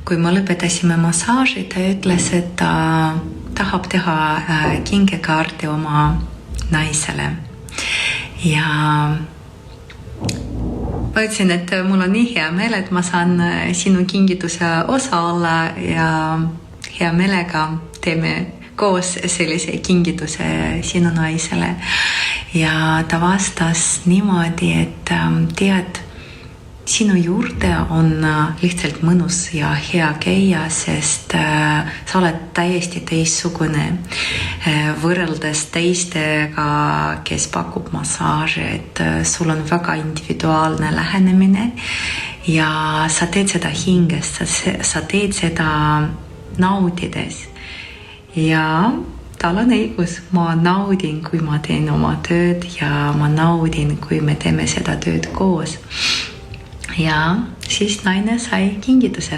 kui me lõpetasime massaaži, ta ütles, et ta tahab teha kingekaarti oma naisele. Ja ma ütlesin, et mul on nii hea meel, et ma saan sinu kingituse osa olla ja hea meelega teeme koos sellise kingituse sinu naisele. Ja ta vastas niimoodi, et tead, sinu juurde on lihtsalt mõnus ja hea käia, sest sa oled täiesti teistsugune võrreldes teistega, kes pakub massaaži, et sul on väga individuaalne lähenemine ja sa teed seda hingest, sa teed seda naudides. Ja tal on õigus, ma naudin, kui ma teen oma tööd ja ma naudin, kui me teeme seda tööd koos. Ja siis naine sai kingituse.